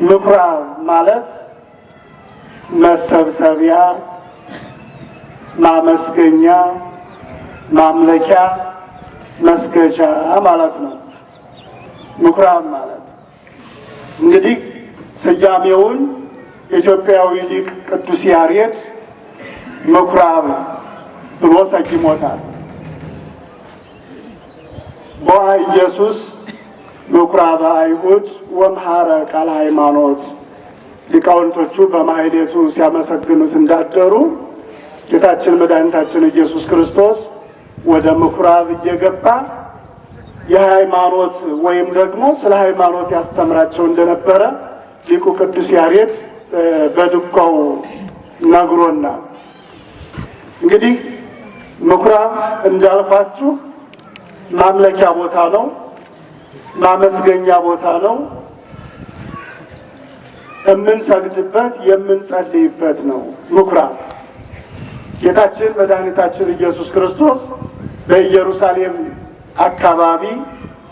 ምኩራብ ማለት መሰብሰቢያ፣ ማመስገኛ፣ ማምለኪያ፣ መስገጃ ማለት ነው። ምኩራብ ማለት እንግዲህ ስያሜውን ኢትዮጵያዊ ሊቅ ቅዱስ ያሬድ ምኩራብ ብሎ ሰይሞታል። ቦአ ኢየሱስ ምኩራበ አይሁድ ወምሐረ ቃለ ሃይማኖት። ሊቃውንቶቹ በማሕሌቱ ሲያመሰግኑት እንዳደሩ ጌታችን መድኃኒታችን ኢየሱስ ክርስቶስ ወደ ምኩራብ እየገባ የሃይማኖት ወይም ደግሞ ስለ ሃይማኖት ያስተምራቸው እንደነበረ ሊቁ ቅዱስ ያሬድ በድጓው ነግሮናል። እንግዲህ ምኩራብ እንዳልኳችሁ ማምለኪያ ቦታ ነው፣ ማመስገኛ ቦታ ነው፣ የምንሰግድበት የምንጸልይበት ነው። ምኩራብ ጌታችን መድኃኒታችን ኢየሱስ ክርስቶስ በኢየሩሳሌም አካባቢ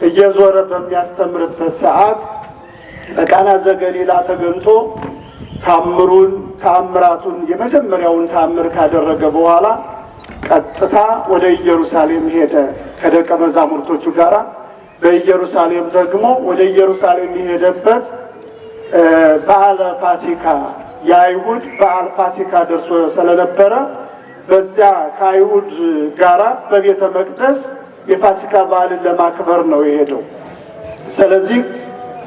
እየዞረ በሚያስተምርበት ሰዓት በቃና ዘገሊላ ተገኝቶ ተአምራቱን የመጀመሪያውን ተአምር ካደረገ በኋላ ቀጥታ ወደ ኢየሩሳሌም ሄደ ከደቀ መዛሙርቶቹ ጋር። በኢየሩሳሌም ደግሞ ወደ ኢየሩሳሌም የሄደበት በዓለ ፋሲካ የአይሁድ በዓል ፋሲካ ደርሶ ስለነበረ በዚያ ከአይሁድ ጋራ በቤተ መቅደስ የፋሲካ በዓልን ለማክበር ነው የሄደው። ስለዚህ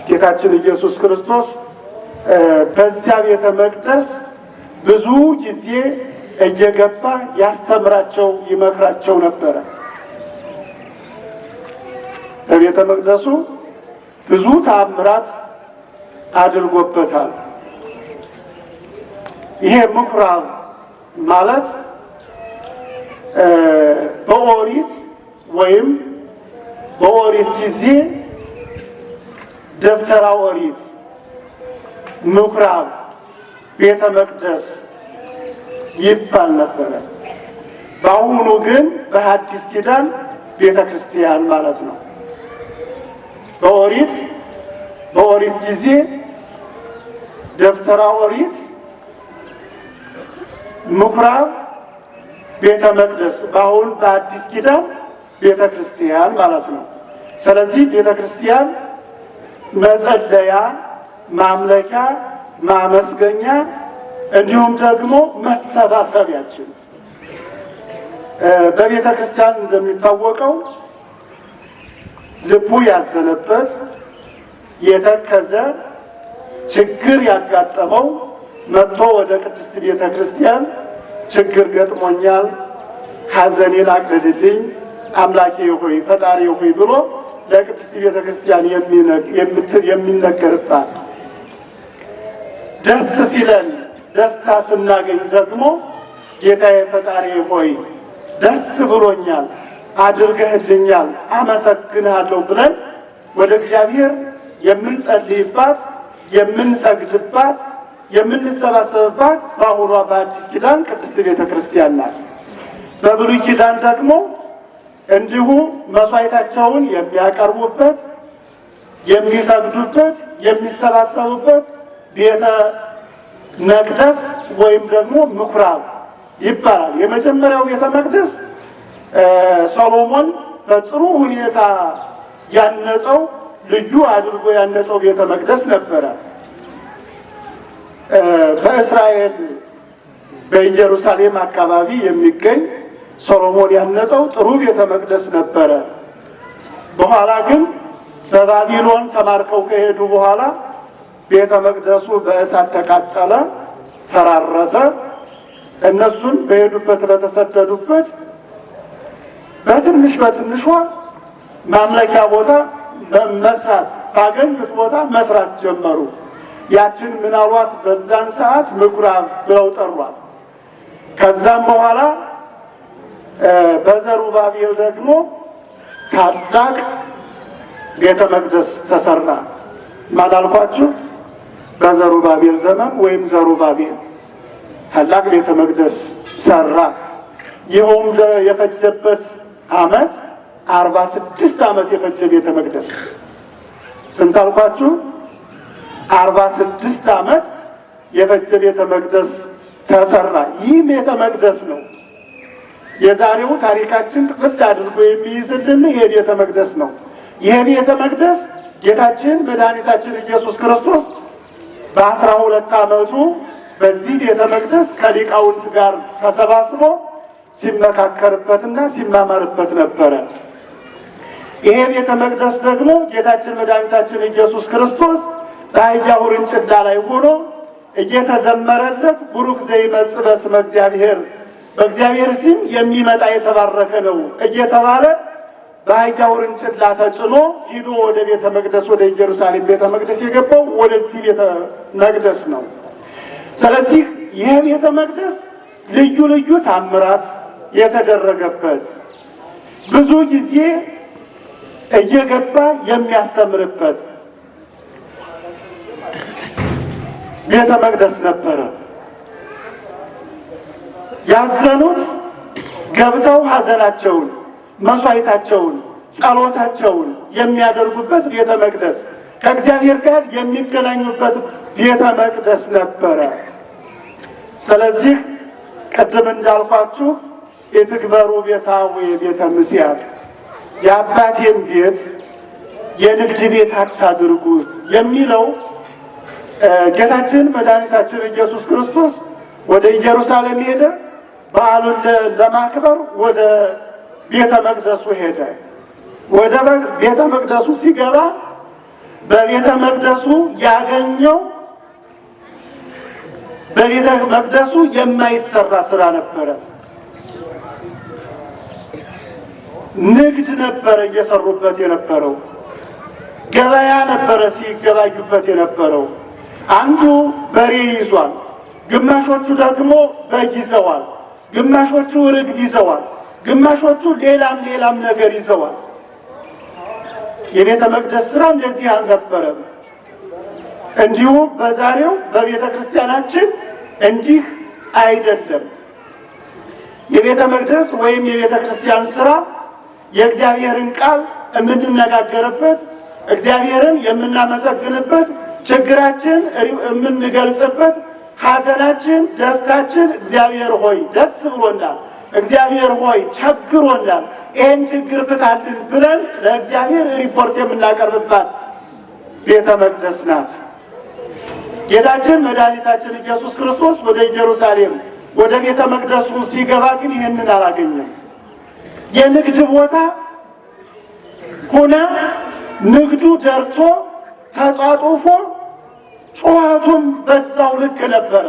ጌታችን ኢየሱስ ክርስቶስ በዚያ ቤተ መቅደስ ብዙ ጊዜ እየገባ ያስተምራቸው ይመክራቸው ነበረ። በቤተ መቅደሱ ብዙ ተአምራት አድርጎበታል። ይሄ ምኩራብ ማለት በኦሪት ወይም በኦሪት ጊዜ ደብተራ ኦሪት፣ ምኩራብ፣ ቤተ መቅደስ ይባል ነበረ። በአሁኑ ግን በሐዲስ ኪዳን ቤተ ክርስቲያን ማለት ነው። በኦሪት ጊዜ ደብተራ ኦሪት፣ ምኩራብ፣ ቤተ መቅደስ፣ በአሁን በአዲስ ኪዳን ቤተ ክርስቲያን ማለት ነው። ስለዚህ ቤተ ክርስቲያን መጸለያ፣ ማምለኪያ፣ ማመስገኛ እንዲሁም ደግሞ መሰባሰቢያችን። በቤተ ክርስቲያን እንደሚታወቀው ልቡ ያዘነበት የተከዘ ችግር ያጋጠመው መጥቶ ወደ ቅድስት ቤተ ክርስቲያን ችግር ገጥሞኛል፣ ሐዘኔን አቅልልኝ አምላኬ ሆይ ፈጣሪ ሆይ ብሎ ለቅድስት ቤተ ክርስቲያን የሚነገርባት፣ ደስ ሲለን ደስታ ስናገኝ ደግሞ ጌታዬ ፈጣሪ ሆይ ደስ ብሎኛል፣ አድርገህልኛል፣ አመሰግንሃለሁ ብለን ወደ እግዚአብሔር የምንጸልይባት፣ የምንሰግድባት፣ የምንሰባሰብባት በአሁኗ በአዲስ ኪዳን ቅድስት ቤተ ክርስቲያን ናት። በብሉይ ኪዳን ደግሞ እንዲሁ መስዋዕታቸውን የሚያቀርቡበት፣ የሚሰግዱበት፣ የሚሰባሰቡበት ቤተ መቅደስ ወይም ደግሞ ምኩራብ ይባላል። የመጀመሪያው ቤተ መቅደስ ሰሎሞን በጥሩ ሁኔታ ያነጸው ልዩ አድርጎ ያነጸው ቤተ መቅደስ ነበረ። በእስራኤል በኢየሩሳሌም አካባቢ የሚገኝ ሰሎሞን ያነጸው ጥሩ ቤተ መቅደስ ነበረ። በኋላ ግን በባቢሎን ተማርከው ከሄዱ በኋላ ቤተ መቅደሱ በእሳት ተቃጠለ፣ ፈራረሰ። እነሱን በሄዱበት በተሰደዱበት በትንሿ ማምለኪያ ቦታ መስራት ባገኙት ቦታ መስራት ጀመሩ። ያችን ምናልባት በዛን ሰዓት ምኩራብ ብለው ጠሯት። ከዛም በኋላ በዘሩባቤል ደግሞ ታላቅ ቤተ መቅደስ ተሰራ። ማን አልኳችሁ? በዘሩባቤል ዘመን ወይም ዘሩባቤል ታላቅ ቤተ መቅደስ ሰራ። ይኸውም የፈጀበት ዓመት 46 ዓመት የፈጀ ቤተ መቅደስ ስንት አልኳችሁ? 46 ዓመት የፈጀ ቤተ መቅደስ ተሰራ። ይህ ቤተ መቅደስ ነው የዛሬው ታሪካችን ጥቅል አድርጎ የሚይዝልን ይሄ ቤተ መቅደስ ነው። ይሄ ቤተ መቅደስ ጌታችን መድኃኒታችን ኢየሱስ ክርስቶስ በ12 ዓመቱ በዚህ ቤተ መቅደስ ከሊቃውንት ጋር ተሰባስቦ ሲመካከርበትና ሲማማርበት ነበረ። ይሄ ቤተ መቅደስ ደግሞ ጌታችን መድኃኒታችን ኢየሱስ ክርስቶስ በአህያ ውርንጭላ ላይ ሆኖ እየተዘመረለት ቡሩክ ዘይመጽእ በስመ እግዚአብሔር፣ በእግዚአብሔር ስም የሚመጣ የተባረከ ነው እየተባለ በአህያ ውርንጭላ ተጭኖ ሂዶ ወደ ቤተ መቅደስ ወደ ኢየሩሳሌም ቤተ መቅደስ የገባው ወደዚህ ቤተ መቅደስ ነው። ስለዚህ ይህ ቤተ መቅደስ ልዩ ልዩ ታምራት የተደረገበት ብዙ ጊዜ እየገባ የሚያስተምርበት ቤተ መቅደስ ነበረ። ያዘኑት ገብተው ሐዘናቸውን፣ መስዋዕታቸውን፣ ጸሎታቸውን የሚያደርጉበት ቤተ መቅደስ፣ ከእግዚአብሔር ጋር የሚገናኙበት ቤተ መቅደስ ነበረ። ስለዚህ ቅድም እንዳልኳችሁ የትግበሩ ቤታዊ ቤተ ምስያት፣ የአባቴን ቤት የንግድ ቤት አታድርጉት የሚለው ጌታችን መድኃኒታችን ኢየሱስ ክርስቶስ ወደ ኢየሩሳሌም ሄደ። በዓሉን ለማክበር ወደ ቤተ መቅደሱ ሄደ። ወደ ቤተ መቅደሱ ሲገባ በቤተ መቅደሱ ያገኘው በቤተ መቅደሱ የማይሰራ ስራ ነበረ። ንግድ ነበረ እየሰሩበት የነበረው፣ ገበያ ነበረ ሲገባዩበት የነበረው። አንዱ በሬ ይዟል፣ ግማሾቹ ደግሞ በግ ይዘዋል፣ ግማሾቹ ርግብ ይዘዋል፣ ግማሾቹ ሌላም ነገር ይዘዋል። የቤተ መቅደስ ስራ እንደዚህ አልነበረም። እንዲሁም በዛሬው በቤተ ክርስቲያናችን እንዲህ አይደለም። የቤተ መቅደስ ወይም የቤተ ክርስቲያን ስራ የእግዚአብሔርን ቃል የምንነጋገርበት፣ እግዚአብሔርን የምናመሰግንበት፣ ችግራችን የምንገልጽበት፣ ሐዘናችን፣ ደስታችን እግዚአብሔር ሆይ ደስ ብሎናል፣ እግዚአብሔር ሆይ ቸግሮናል፣ ይህን ችግር ፍታልን ብለን ለእግዚአብሔር ሪፖርት የምናቀርብባት ቤተ መቅደስ ናት። ጌታችን መድኃኒታችን ኢየሱስ ክርስቶስ ወደ ኢየሩሳሌም ወደ ቤተ መቅደሱ ሲገባ ግን ይህንን አላገኘም። የንግድ ቦታ ሆነ ንግዱ ደርቶ ተጧጡፎ ጩኸቱም በዛው ልክ ነበረ።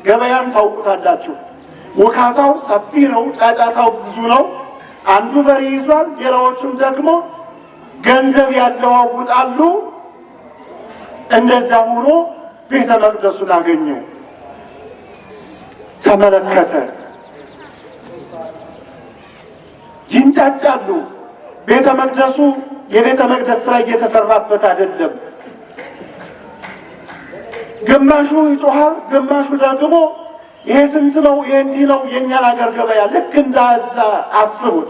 ገበያን ታውቁታላችሁ። ውካታው ሰፊ ነው፣ ጫጫታው ብዙ ነው። አንዱ በሬ ይዟል፣ ሌላዎቹም ደግሞ ገንዘብ ያለዋውጣሉ። እንደዛ ሆኖ ቤተ መቅደሱን አገኘው፣ ተመለከተ። ይንጫጫሉ። ቤተ መቅደሱ የቤተ መቅደስ ስራ እየተሰራበት አይደለም። ግማሹ ይጮሃል፣ ግማሹ ደግሞ ይሄ ስንት ነው፣ ይሄ እንዲህ ነው። የእኛን አገር ገበያ ልክ እንዳዛ አስቡት።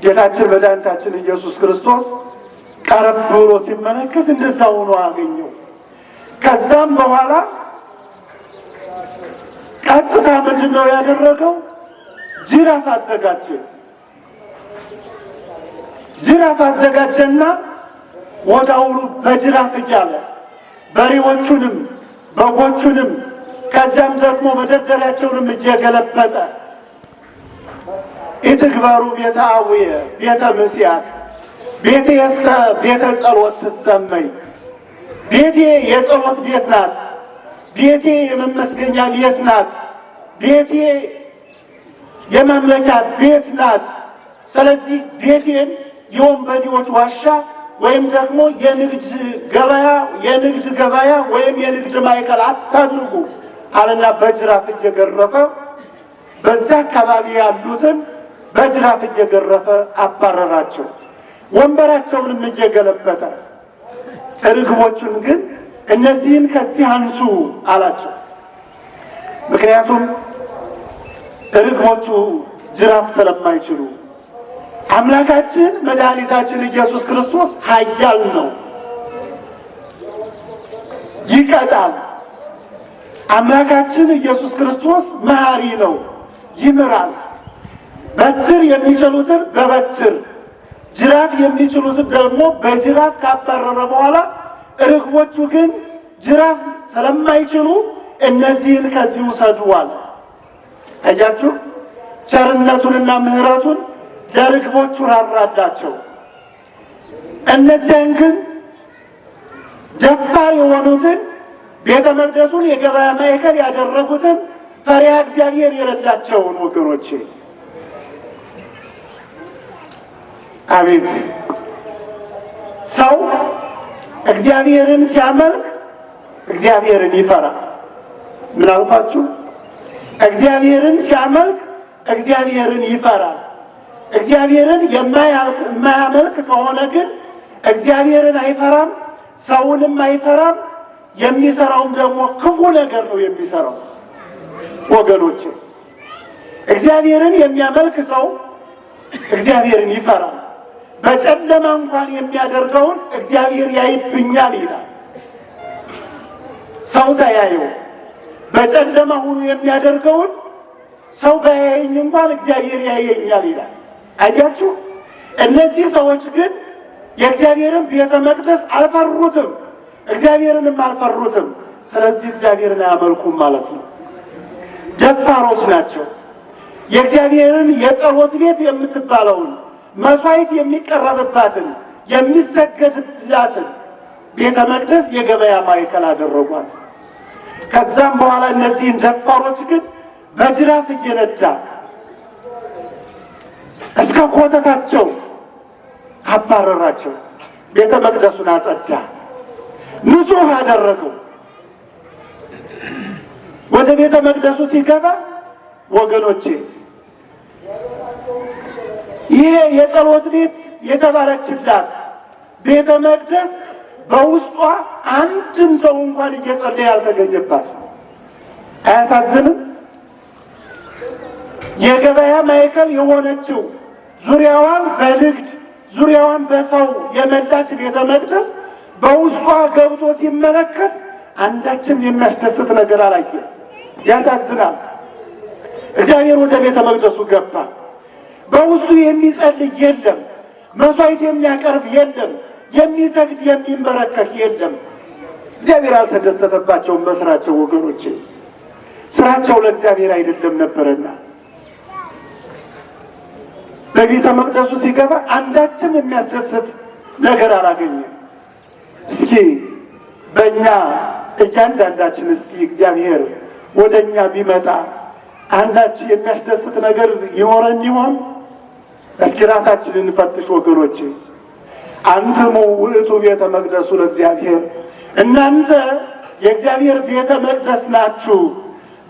ጌታችን መድኃኒታችን ኢየሱስ ክርስቶስ ቀረብ ብሎ ሲመለከት እንደዛ ሆኖ አገኘው። ከዛም በኋላ ቀጥታ ምንድን ነው ያደረገው? ጅራፍ አዘጋጀ። ጅራፍ አዘጋጀና ወዳውኑ በጅራፍ እያለ በሬዎቹንም በጎቹንም ከዚያም ደግሞ መደርደሪያቸውንም እየገለበጠ ኢትግበሩ ቤተ አቡየ ቤተ ምስያት ቤቴሰ ቤተ ጸሎት ትሰመይ፣ ቤቴ የጸሎት ቤት ናት፣ ቤቴ የመመስገኛ ቤት ናት፣ ቤቴ የማምለኪያ ቤት ናት። ስለዚህ ቤቴን የወንበዴዎች ዋሻ ወይም ደግሞ የንግድ ገበያ ወይም የንግድ ማዕከል አታድርጉ አለና በጅራፍ እየገረፈ በዛ አካባቢ ያሉትን በጅራፍ እየገረፈ አባረራቸው። ወንበራቸውንም እየገለበጠ ርግቦቹን ግን እነዚህን ከዚህ አንሱ አላቸው። ምክንያቱም ርግቦቹ ጅራፍ ስለማይችሉ አምላካችን መድኃኒታችን ኢየሱስ ክርስቶስ ኃያል ነው፣ ይቀጣል። አምላካችን ኢየሱስ ክርስቶስ መሐሪ ነው፣ ይምራል። በትር የሚችሉትን በበትር ጅራፍ የሚችሉትን ደግሞ በጅራፍ ካባረረ በኋላ ርግቦቹ ግን ጅራፍ ስለማይችሉ እነዚህን ከዚህ ውሰዱዋል። አያችሁ፣ ቸርነቱንና ምሕረቱን ለርግቦቹ ራራላቸው። እነዚያን ግን ደፋር የሆኑትን ቤተ መቅደሱን የገበያ ማዕከል ያደረጉትን ፈሪሃ እግዚአብሔር የሌላቸውን ወገኖቼ፣ አቤት ሰው እግዚአብሔርን ሲያመልክ እግዚአብሔርን ይፈራል። ምን አልኳችሁ? እግዚአብሔርን ሲያመልክ እግዚአብሔርን ይፈራል። እግዚአብሔርን የማያመልክ ከሆነ ግን እግዚአብሔርን አይፈራም፣ ሰውንም አይፈራም። የሚሰራውም ደግሞ ክፉ ነገር ነው የሚሰራው። ወገኖቼ እግዚአብሔርን የሚያመልክ ሰው እግዚአብሔርን ይፈራል። በጨለማ እንኳን የሚያደርገውን እግዚአብሔር ያይብኛል ይላል። ሰው ሳያየው በጨለማ ሁሉ የሚያደርገውን ሰው ባያየኝ እንኳን እግዚአብሔር ያየኛል ይላል። አያችሁ፣ እነዚህ ሰዎች ግን የእግዚአብሔርን ቤተ መቅደስ አልፈሩትም፣ እግዚአብሔርንም አልፈሩትም። ስለዚህ እግዚአብሔርን አያመልኩም ማለት ነው። ደፋሮች ናቸው። የእግዚአብሔርን የጸሎት ቤት የምትባለውን መስዋዕት የሚቀረብባትን የሚሰገድላትን ቤተ መቅደስ የገበያ ማዕከል አደረጓት። ከዛም በኋላ እነዚህን ደፋሮች ግን በጅራፍ እየነዳ እስከ ኮተታቸው አባረራቸው። ቤተ መቅደሱን አጸዳ፣ ንጹሕ አደረገው። ወደ ቤተ መቅደሱ ሲገባ ወገኖቼ ይሄ የጸሎት ቤት የተባለችላት ቤተ መቅደስ በውስጧ አንድም ሰው እንኳን እየጸለየ ያልተገኘባት። አያሳዝንም? የገበያ ማዕከል የሆነችው ዙሪያዋን በንግድ ዙሪያዋን በሰው የመላች ቤተ መቅደስ በውስጧ ገብቶ ሲመለከት አንዳችም የሚያስደስት ነገር አላየም። ያሳዝናል። እግዚአብሔር ወደ ቤተ መቅደሱ ገባ። በውስጡ የሚጸልይ የለም፣ መስዋዕት የሚያቀርብ የለም፣ የሚሰግድ የሚንበረከክ የለም። እግዚአብሔር አልተደሰተባቸውም በስራቸው ወገኖቼ፣ ስራቸው ለእግዚአብሔር አይደለም ነበረና በቤተ መቅደሱ ሲገባ አንዳችም የሚያስደስት ነገር አላገኘም። እስኪ በእኛ እያንዳንዳችን እስኪ እግዚአብሔር ወደ እኛ ቢመጣ አንዳች የሚያስደስት ነገር ይኖረን ይሆን? እስኪ ራሳችንን እንፈትሽ ወገኖቼ። አንትሙ ውእቱ ቤተ መቅደሱ ለእግዚአብሔር፣ እናንተ የእግዚአብሔር ቤተ መቅደስ ናችሁ።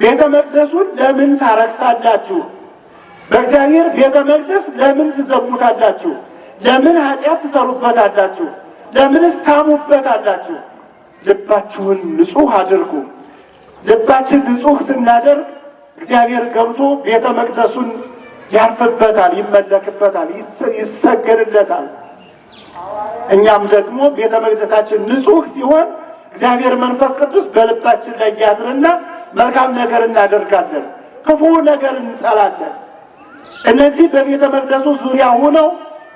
ቤተ መቅደሱን ለምን ታረክሳላችሁ? በእግዚአብሔር ቤተ መቅደስ ለምን ትዘሙታላችሁ? ለምን ኃጢአት ትሰሩበታላችሁ? ለምንስ ታሙበታላችሁ? ልባችሁን ንጹሕ አድርጉ። ልባችን ንጹሕ ስናደርግ እግዚአብሔር ገብቶ ቤተ መቅደሱን ያርፍበታል፣ ይመለክበታል፣ ይሰገድለታል። እኛም ደግሞ ቤተ መቅደሳችን ንጹሕ ሲሆን እግዚአብሔር መንፈስ ቅዱስ በልባችን ላይ ያድርና መልካም ነገር እናደርጋለን፣ ክፉ ነገር እንጠላለን። እነዚህ በቤተ መቅደሱ ዙሪያ ሆነው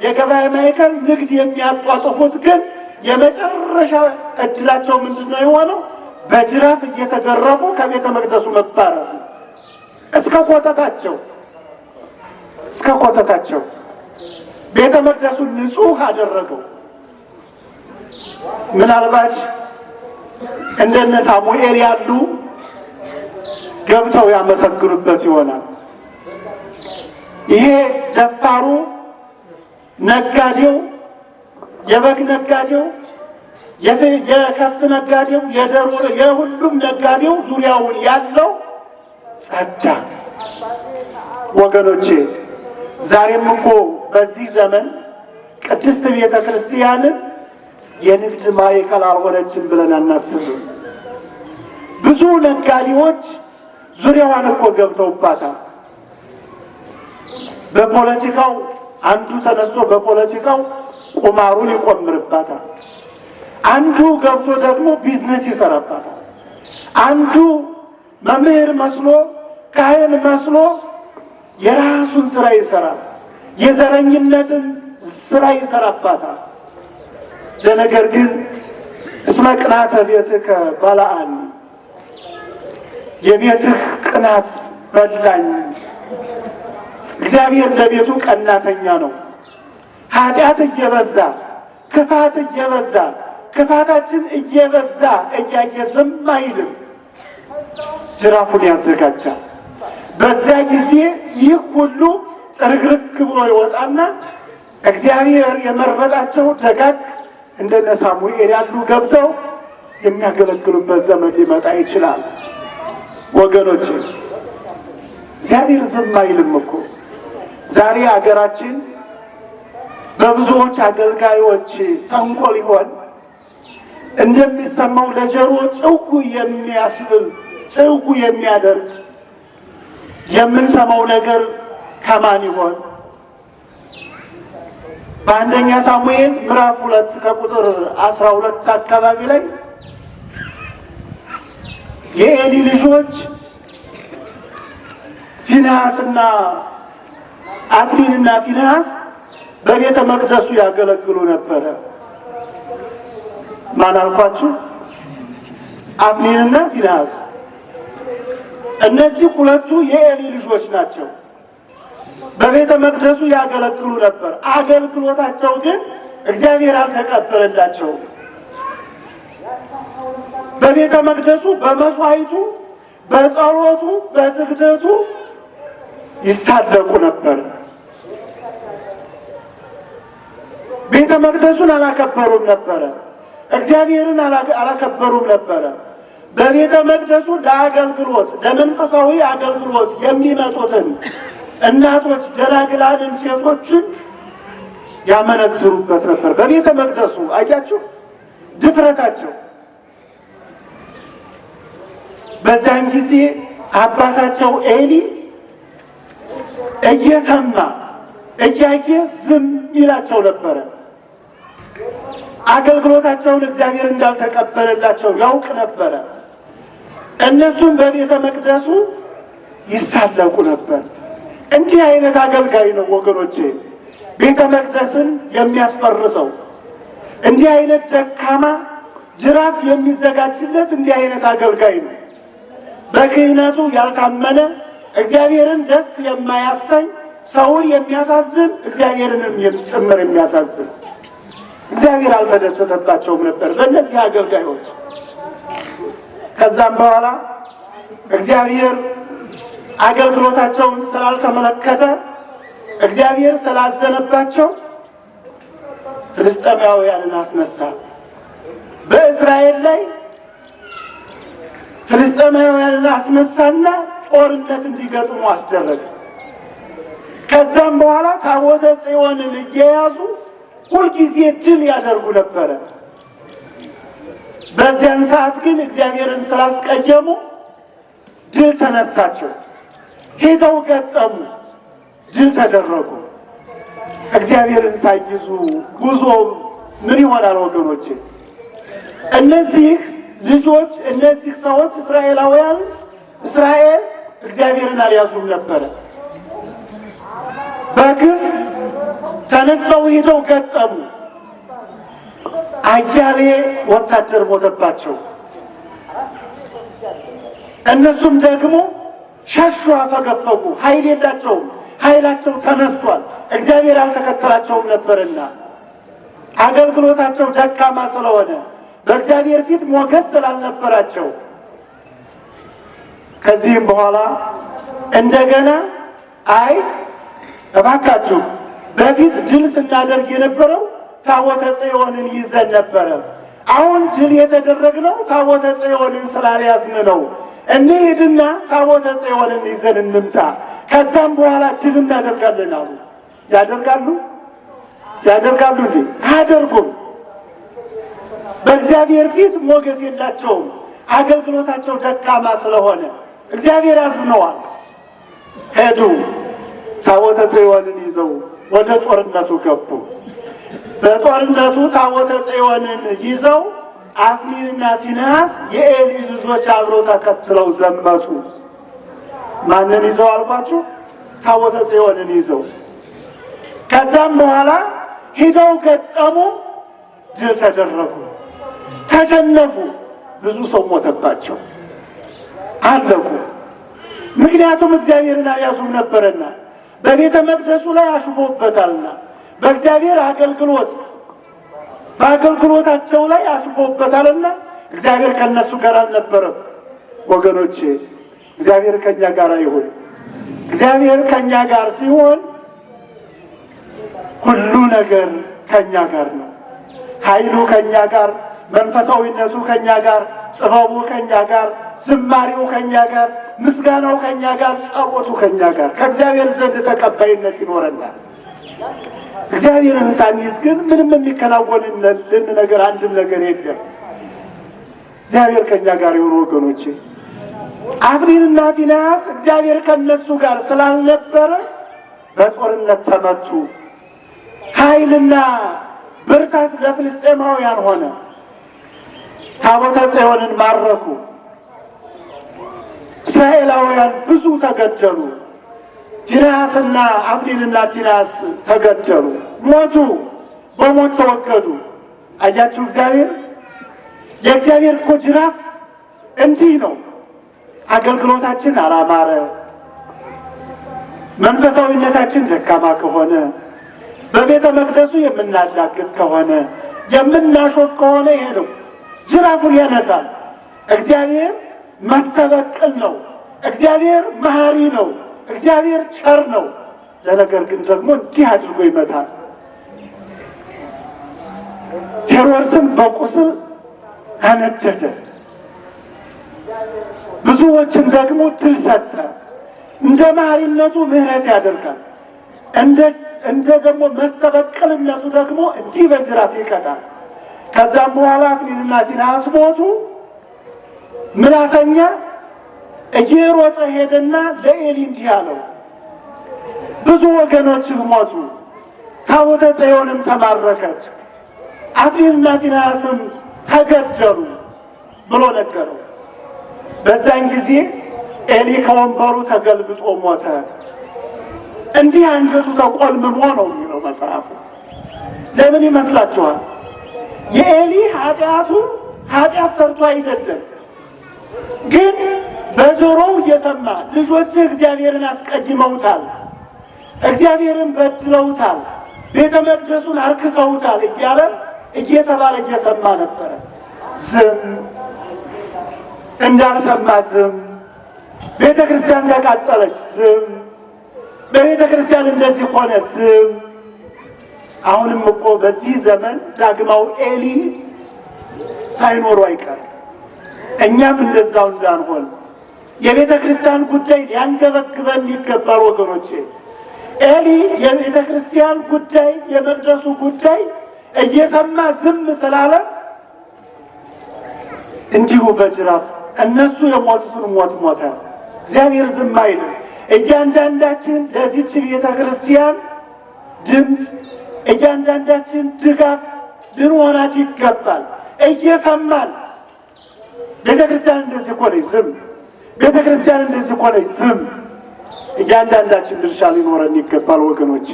የገበያ ማዕከል ንግድ የሚያጧጥፉት ግን የመጨረሻ እድላቸው ምንድን ነው የሆነው? በጅራፍ እየተገረፉ ከቤተ መቅደሱ መባረር እስከ ኮተታቸው ቤተ መቅደሱን ንጹሕ አደረገው። ምናልባት እንደነ ሳሙኤል ያሉ ገብተው ያመሰግኑበት ይሆናል። ይሄ ደፋሩ ነጋዴው፣ የበግ ነጋዴው፣ የከብት ነጋዴው፣ የሁሉም ነጋዴው ዙሪያውን ያለው ጸዳ። ወገኖቼ ዛሬም እኮ በዚህ ዘመን ቅድስት ቤተ ክርስቲያንን የንግድ ማዕከል አልሆነችም ብለን አናስብም። ብዙ ነጋዴዎች ዙሪያዋን እኮ ገብተውባታል። በፖለቲካው አንዱ ተነስቶ በፖለቲካው ቁማሩን ይቆምርባታል። አንዱ ገብቶ ደግሞ ቢዝነስ ይሰራባታል። አንዱ መምህር መስሎ ካህን መስሎ የራሱን ስራ ይሰራል። የዘረኝነትን ስራ ይሰራባታል። ለነገር ግን እስመ ቅናተ ቤትከ በልዐኒ፣ የቤትህ ቅናት በላኝ። እግዚአብሔር ለቤቱ ቀናተኛ ነው። ኃጢአት እየበዛ ክፋት እየበዛ ክፋታችን እየበዛ እያየ ዝም አይልም፣ ጅራፉን ያዘጋጃል። በዚያ ጊዜ ይህ ሁሉ ጥርግርግ ብሎ ይወጣና እግዚአብሔር የመረጣቸው ደጋግ እንደነ ሳሙኤል ያሉ ገብተው የሚያገለግሉበት ዘመን ሊመጣ ይችላል። ወገኖች እግዚአብሔር ዝም አይልም እኮ። ዛሬ አገራችን በብዙዎች አገልጋዮች ተንኮል ይሆን እንደሚሰማው ለጆሮ ጭው የሚያስብል ጭው የሚያደርግ የምንሰማው ነገር ከማን ይሆን? በአንደኛ ሳሙኤል ምዕራፍ 2 ከቁጥር 12 አካባቢ ላይ የኤሊ ልጆች ፊንሐስና አፍኒንና ፊንሐስ በቤተ መቅደሱ ያገለግሉ ነበረ። ማን አልኳችሁ? አፍኒንና ፊንሐስ። እነዚህ ሁለቱ የኤሊ ልጆች ናቸው። በቤተ መቅደሱ ያገለግሉ ነበር። አገልግሎታቸው ግን እግዚአብሔር አልተቀበለላቸውም። በቤተ መቅደሱ በመስዋዕቱ፣ በጸሎቱ፣ በስግደቱ ይሳለቁ ነበር። ቤተ መቅደሱን አላከበሩም ነበረ። እግዚአብሔርን አላከበሩም ነበረ። በቤተ መቅደሱ ለአገልግሎት ለመንፈሳዊ አገልግሎት የሚመጡትን እናቶች፣ ደናግላንን፣ ሴቶችን ያመነዝሩበት ነበር በቤተ መቅደሱ። አያችሁ ድፍረታቸው። በዛን ጊዜ አባታቸው ኤሊ እየሰማ እያየ ዝም ይላቸው ነበረ። አገልግሎታቸውን እግዚአብሔር እንዳልተቀበለላቸው ያውቅ ነበረ። እነሱም በቤተ መቅደሱ ይሳለቁ ነበር። እንዲህ አይነት አገልጋይ ነው ወገኖቼ ቤተ መቅደስን የሚያስፈርሰው። እንዲህ አይነት ደካማ ጅራፍ የሚዘጋጅለት እንዲህ አይነት አገልጋይ ነው። በክህነቱ ያልታመነ እግዚአብሔርን ደስ የማያሰኝ ሰውን የሚያሳዝን እግዚአብሔርንም ጭምር የሚያሳዝን እግዚአብሔር አልተደሰተባቸውም ነበር በእነዚህ አገልጋዮች። ከዛም በኋላ እግዚአብሔር አገልግሎታቸውን ስላልተመለከተ እግዚአብሔር ስላዘነባቸው ፍልስጤማውያንን አስነሳ። በእስራኤል ላይ ፍልስጤማውያንን አስነሳና ጦርነት እንዲገጥሙ አስደረገ። ከዛም በኋላ ታቦተ ጽዮንን እየያዙ ሁልጊዜ ድል ያደርጉ ነበረ። በዚያን ሰዓት ግን እግዚአብሔርን ስላስቀየሙ ድል ተነሳቸው። ሄደው ገጠሙ፣ ድል ተደረጉ። እግዚአብሔርን ሳይይዙ ጉዞ ምን ይሆናል ወገኖቼ? እነዚህ ልጆች እነዚህ ሰዎች እስራኤላውያን እስራኤል እግዚአብሔርን አልያዙም ነበረ። በግፍ ተነስተው ሄደው ገጠሙ። አያሌ ወታደር ሞተባቸው። እነሱም ደግሞ ሸሹ፣ አፈገፈጉ። ኃይል የላቸውም፣ ኃይላቸው ተነስቷል። እግዚአብሔር አልተከተላቸውም ነበርና አገልግሎታቸው ደካማ ስለሆነ በእግዚአብሔር ፊት ሞገስ ስላልነበራቸው ከዚህም በኋላ እንደገና አይ እባካችሁ በፊት ድል ስናደርግ የነበረው ታቦተ ጽዮንን ይዘን ነበረ። አሁን ድል የተደረግነው ታቦተ ጽዮንን ስላልያዝን ነው። እንሂድና ታቦተ ጽዮንን ይዘን እንምጣ፣ ከዛም በኋላ ድል እናደርጋለን አሉ። ያደርጋሉ እንዴ? አያደርጉም። በእግዚአብሔር ፊት ሞገስ የላቸውም። አገልግሎታቸው ደካማ ስለሆነ እግዚአብሔር አዝነዋል። ሄዱ፣ ታቦተ ጽዮንን ይዘው ወደ ጦርነቱ ገቡ። በጦርነቱ ታቦተ ጽዮንን ይዘው አፍኒንና ፊንሐስ የኤሊ ልጆች አብረው ተከትለው ዘመቱ። ማንን ይዘው አልኳችሁ? ታቦተ ጽዮንን ይዘው። ከዛም በኋላ ሄደው ገጠሙ፣ ድል ተደረጉ፣ ተሸነፉ። ብዙ ሰው ሞተባቸው፣ አለቁ። ምክንያቱም እግዚአብሔርን አልያዙም ነበርና፣ በቤተ መቅደሱ ላይ አሽፎበታልና፣ በእግዚአብሔር በአገልግሎታቸው ላይ አሽፎበታልና እግዚአብሔር ከነሱ ጋር አልነበረም። ወገኖቼ እግዚአብሔር ከኛ ጋር ይሁን። እግዚአብሔር ከኛ ጋር ሲሆን ሁሉ ነገር ከኛ ጋር ነው። ኃይሉ ከኛ ጋር፣ መንፈሳዊነቱ ከኛ ጋር፣ ጥበቡ ከኛ ጋር፣ ዝማሬው ከኛ ጋር፣ ምስጋናው ከኛ ጋር፣ ጸሎቱ ከኛ ጋር ከእግዚአብሔር ዘንድ ተቀባይነት ይኖረናል። እግዚአብሔርን ሳንይዝ ግን ምንም የሚከናወንልን ነገር አንድም ነገር የለም። እግዚአብሔር ከኛ ጋር የሆኑ ወገኖቼ አፍኒንና ፊንሐስ እግዚአብሔር ከነሱ ጋር ስላልነበረ በጦርነት ተመቱ። ኃይልና ብርታት ለፍልስጤማውያን ሆነ። ታቦተ ጽዮንን ማረኩ። እስራኤላውያን ብዙ ተገደሉ። ፊንሐስና አፍኒንና ፊንሐስ ተገደሉ፣ ሞቱ፣ በሞት ተወገዱ። አያችሁ የእግዚአብሔር እኮ ጅራፍ እንዲህ ነው። አገልግሎታችን አላማረ፣ መንፈሳዊነታችን ደካማ ከሆነ፣ በቤተ መቅደሱ የምናላግጥ ከሆነ፣ የምናሾፍ ከሆነ ይሄ ነው ጅራፉን ያነሳል። እግዚአብሔር መስተበቅል ነው። እግዚአብሔር መሐሪ ነው። እግዚአብሔር ቸር ነው። ለነገር ግን ደግሞ እንዲህ አድርጎ ይመታል። ሄሮድስን በቁስል አነደደ። ብዙዎችን ደግሞ ድል ሰጠ። እንደ መሐሪነቱ ምሕረት ያደርጋል። እንደ ደግሞ መስተበቅልነቱ ደግሞ እንዲህ በጅራፍ ይቀጣል። ከዛም በኋላ አፍኒንና ፊንሐስ ሞቱ። ምላሰኛ እየሮጠ ሄደና ለኤሊ እንዲህ አለው፣ ብዙ ወገኖችህ ሞቱ፣ ታቦተ ጽዮንም ተማረከች፣ አፍኒንና ፊንሐስም ተገደሉ ብሎ ነገረው። በዛን ጊዜ ኤሊ ከወንበሩ ተገልብጦ ሞተ። እንዲህ አንገቱ ተቆልምሞ ነው የሚለው መጽሐፉ። ለምን ይመስላችኋል? የኤሊ ኃጢአት ሰርቶ አይደለም፣ ግን በጆሮው እየሰማ ልጆች እግዚአብሔርን አስቀይመውታል፣ እግዚአብሔርን በድለውታል፣ ቤተ መቅደሱን አርክሰውታል እየተባለ እየሰማ ነበረ። ዝም እንዳልሰማ ዝም። ቤተ ክርስቲያን ተቃጠለች፣ ዝም። በቤተ ክርስቲያን እንደዚህ ሆነ፣ ዝም። አሁንም እኮ በዚህ ዘመን ዳግማው ኤሊ ሳይኖሩ አይቀርም። እኛም እንደዛው እንዳንሆን የቤተ ክርስቲያን ጉዳይ ሊያንገበግበን ይገባል ወገኖቼ። ኤሊ የቤተ ክርስቲያን ጉዳይ፣ የመቅደሱ ጉዳይ እየሰማ ዝም ስላለ እንዲሁ በጅራፍ እነሱ የሞቱትን ሞት ሞተ። እግዚአብሔር ዝም አይልም። እያንዳንዳችን ለዚች ቤተ ክርስቲያን ድምፅ፣ እያንዳንዳችን ድጋፍ ልንሆናት ይገባል። እየሰማን ቤተ ክርስቲያን እንደዚህ ኮነች ዝም፣ ቤተ ክርስቲያን እንደዚህ ኮነች ዝም። እያንዳንዳችን ድርሻ ሊኖረን ይገባል ወገኖቼ።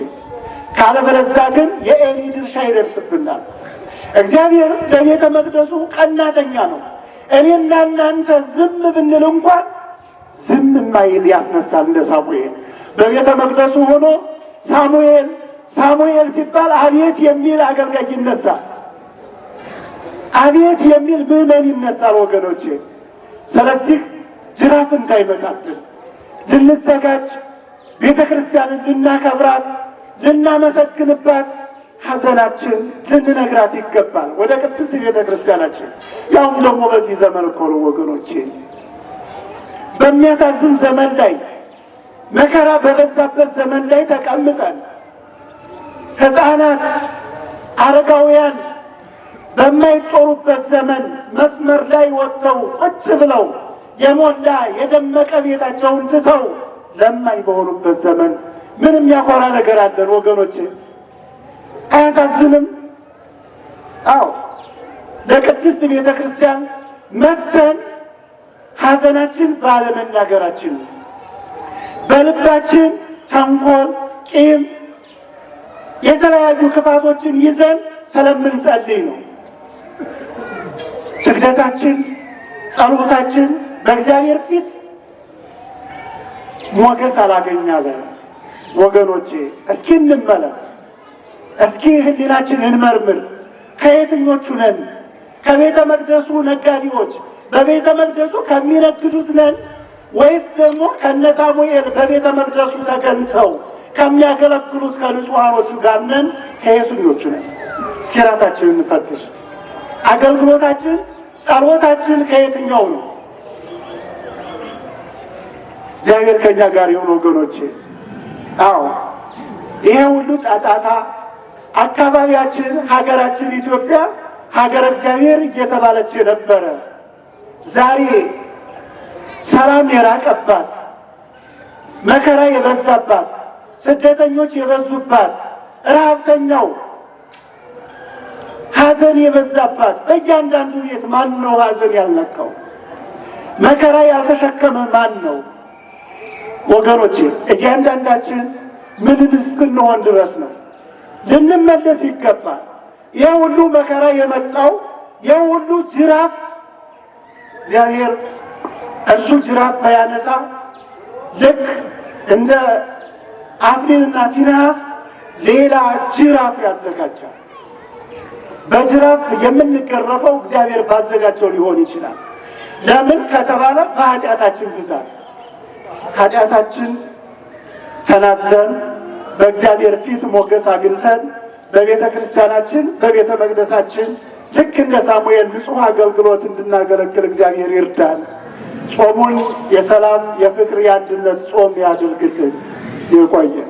ካለበለዚያ ግን የኤሊ ድርሻ ይደርስብናል። እግዚአብሔር ለቤተ መቅደሱ ቀናተኛ ነው። እኔና እናንተ ዝም ብንል እንኳን ዝም ማይል ያስነሳል። እንደ ሳሙኤል በቤተ መቅደሱ ሆኖ ሳሙኤል ሲባል አቤት የሚል አገልጋይ ይነሳል፣ አቤት የሚል ምዕመን ይነሳል ወገኖቼ። ስለዚህ ጅራፍ እንዳይመጣብን ልንዘጋጅ፣ ቤተ ክርስቲያንን ልናከብራት፣ ልናመሰግንባት፣ ሐዘናችን ልንነግራት ይገባል ወደ ቅድስት ቤተ ክርስቲያናችን። ያውም ደግሞ በዚህ ዘመን እኮ ነው ወገኖቼ፣ በሚያሳዝን ዘመን ላይ፣ መከራ በበዛበት ዘመን ላይ ተቀምጠን ሕፃናት፣ አረጋውያን በማይጦሩበት ዘመን መስመር ላይ ወጥተው ቁጭ ብለው የሞላ የደመቀ ቤታቸውን ትተው ለማይ በሆኑበት ዘመን ምን የሚያኮራ ነገር አለን ወገኖቼ? አያሳዝንም? አዎ ለቅድስት ቤተ ክርስቲያን መተን ሐዘናችን ባለመናገራችን በልባችን ተንኮል፣ ቂም፣ የተለያዩ ክፋቶችን ይዘን ስለምንጸልይ ነው። ስግደታችን፣ ጸሎታችን በእግዚአብሔር ፊት ሞገስ አላገኛለ። ወገኖቼ እስኪ እንመለስ፣ እስኪ ህሊናችን እንመርምር። ከየትኞቹ ነን? ከቤተ መቅደሱ ነጋዴዎች በቤተ መቅደሱ ከሚነግዱት ነን ወይስ ደግሞ ከነ ሳሙኤል በቤተ መቅደሱ ተገኝተው ከሚያገለግሉት ከንጹሃኖቹ ጋር ነን? ከየትኞቹ ነን? እስኪ ራሳችንን እንፈትሽ። አገልግሎታችን፣ ጸሎታችን ከየትኛው ነው? እግዚአብሔር ከኛ ጋር ይሁን ወገኖቼ። አዎ ይሄ ሁሉ ጫጫታ አካባቢያችን ሀገራችን ኢትዮጵያ ሀገረ እግዚአብሔር እየተባለች የነበረ ዛሬ ሰላም የራቀባት፣ መከራ የበዛባት፣ ስደተኞች የበዙባት፣ ረሃብተኛው ሀዘን የበዛባት፣ በእያንዳንዱ ቤት ማን ነው ሀዘን ያልነካው? መከራ ያልተሸከመ ማን ነው? ወገኖቼ እያንዳንዳችን ምን እስክንሆን ድረስ ነው ልንመለስ ይገባል። ይህ ሁሉ መከራ የመጣው ይህ ሁሉ ጅራፍ እግዚአብሔር እሱ ጅራፍ ባያነሳ ልክ እንደ አፍኒንና ፊንሐስ ሌላ ጅራፍ ያዘጋጃል። በጅራፍ የምንገረፈው እግዚአብሔር ባዘጋጀው ሊሆን ይችላል። ለምን ከተባለ በኃጢአታችን ብዛት ኃጢአታችን ተናዘን በእግዚአብሔር ፊት ሞገስ አግኝተን በቤተ ክርስቲያናችን በቤተ መቅደሳችን ልክ እንደ ሳሙኤል ንጹሕ አገልግሎት እንድናገለግል እግዚአብሔር ይርዳን። ጾሙን የሰላም የፍቅር የአንድነት ጾም ያድርግልን። ይቆየን።